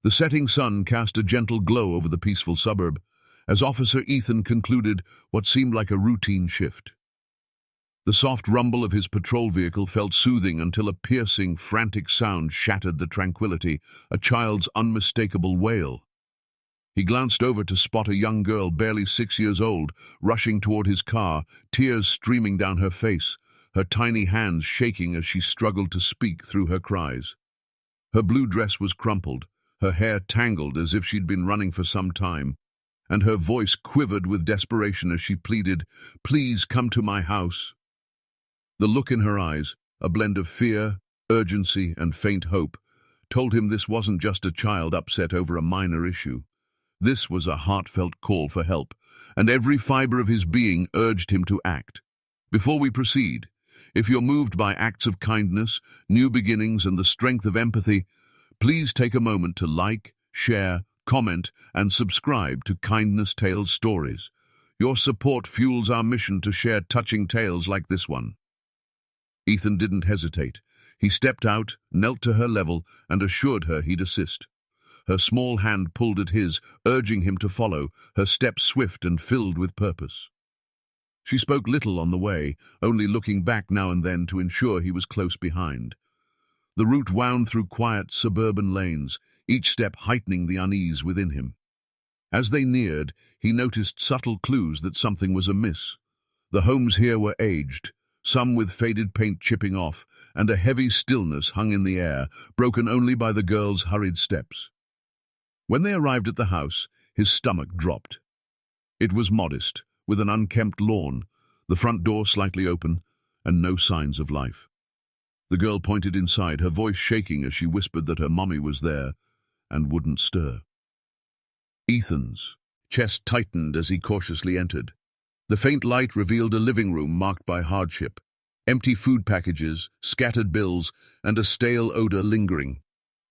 The setting sun cast a gentle glow over the peaceful suburb, as Officer Ethan concluded what seemed like a routine shift. The soft rumble of his patrol vehicle felt soothing until a piercing, frantic sound shattered the tranquility, a child's unmistakable wail. He glanced over to spot a young girl barely 6 years old, rushing toward his car, tears streaming down her face, her tiny hands shaking as she struggled to speak through her cries. Her blue dress was crumpled, her hair tangled as if she'd been running for some time, and her voice quivered with desperation as she pleaded, "Please come to my house." The look in her eyes, a blend of fear, urgency, and faint hope, told him this wasn't just a child upset over a minor issue. This was a heartfelt call for help, and every fiber of his being urged him to act. Before we proceed, if you're moved by acts of kindness, new beginnings, and the strength of empathy, please take a moment to like, share, comment, and subscribe to Kindness Tales Stories. Your support fuels our mission to share touching tales like this one. Ethan didn't hesitate. He stepped out, knelt to her level, and assured her he'd assist. Her small hand pulled at his, urging him to follow, her steps swift and filled with purpose. She spoke little on the way, only looking back now and then to ensure he was close behind. The route wound through quiet suburban lanes, each step heightening the unease within him. As they neared, he noticed subtle clues that something was amiss. The homes here were aged, some with faded paint chipping off, and a heavy stillness hung in the air, broken only by the girl's hurried steps. When they arrived at the house, his stomach dropped. It was modest, with an unkempt lawn, the front door slightly open, and no signs of life. The girl pointed inside, her voice shaking as she whispered that her mommy was there and wouldn't stir. Ethan's chest tightened as he cautiously entered. The faint light revealed a living room marked by hardship, empty food packages, scattered bills, and a stale odor lingering.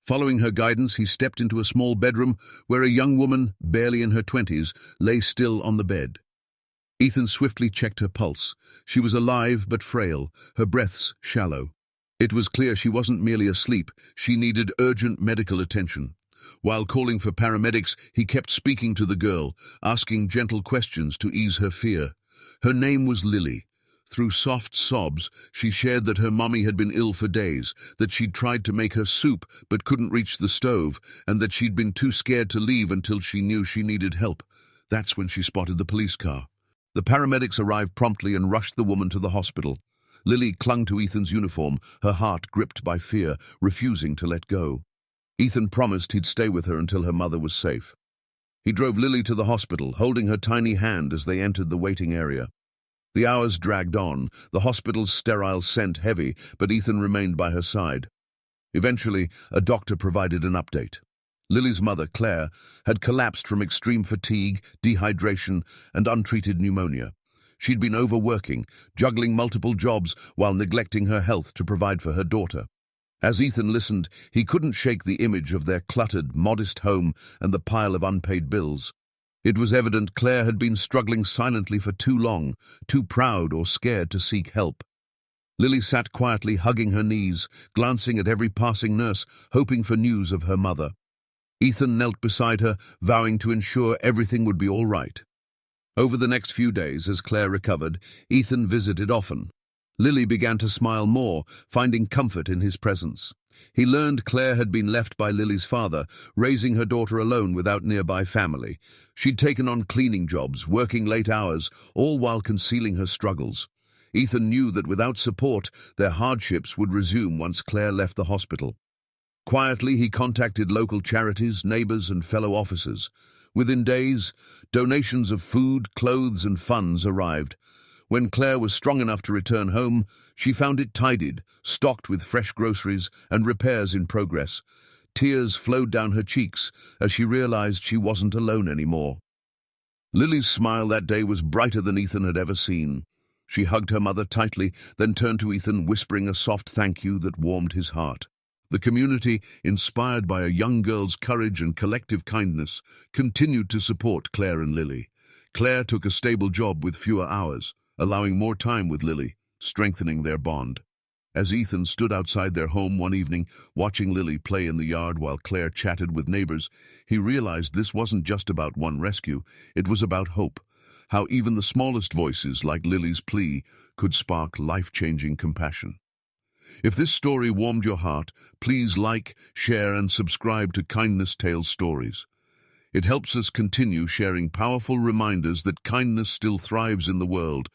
Following her guidance, he stepped into a small bedroom where a young woman, barely in her 20s, lay still on the bed. Ethan swiftly checked her pulse. She was alive but frail, her breaths shallow. It was clear she wasn't merely asleep, she needed urgent medical attention. While calling for paramedics, he kept speaking to the girl, asking gentle questions to ease her fear. Her name was Lily. Through soft sobs, she shared that her mommy had been ill for days, that she'd tried to make her soup but couldn't reach the stove, and that she'd been too scared to leave until she knew she needed help. That's when she spotted the police car. The paramedics arrived promptly and rushed the woman to the hospital. Lily clung to Ethan's uniform, her heart gripped by fear, refusing to let go. Ethan promised he'd stay with her until her mother was safe. He drove Lily to the hospital, holding her tiny hand as they entered the waiting area. The hours dragged on, the hospital's sterile scent heavy, but Ethan remained by her side. Eventually, a doctor provided an update. Lily's mother, Claire, had collapsed from extreme fatigue, dehydration, and untreated pneumonia. She'd been overworking, juggling multiple jobs while neglecting her health to provide for her daughter. As Ethan listened, he couldn't shake the image of their cluttered, modest home and the pile of unpaid bills. It was evident Claire had been struggling silently for too long, too proud or scared to seek help. Lily sat quietly hugging her knees, glancing at every passing nurse, hoping for news of her mother. Ethan knelt beside her, vowing to ensure everything would be all right. Over the next few days, as Claire recovered, Ethan visited often. Lily began to smile more, finding comfort in his presence. He learned Claire had been left by Lily's father, raising her daughter alone without nearby family. She'd taken on cleaning jobs, working late hours, all while concealing her struggles. Ethan knew that without support, their hardships would resume once Claire left the hospital. Quietly, he contacted local charities, neighbors, and fellow officers. Within days, donations of food, clothes, and funds arrived. When Claire was strong enough to return home, she found it tidied, stocked with fresh groceries and repairs in progress. Tears flowed down her cheeks as she realized she wasn't alone anymore. Lily's smile that day was brighter than Ethan had ever seen. She hugged her mother tightly, then turned to Ethan, whispering a soft thank you that warmed his heart. The community, inspired by a young girl's courage and collective kindness, continued to support Claire and Lily. Claire took a stable job with fewer hours, allowing more time with Lily, strengthening their bond. As Ethan stood outside their home one evening, watching Lily play in the yard while Claire chatted with neighbors, he realized this wasn't just about one rescue, it was about hope. How even the smallest voices, like Lily's plea, could spark life-changing compassion. If this story warmed your heart, please like, share, and subscribe to Kindness Tales Stories. It helps us continue sharing powerful reminders that kindness still thrives in the world,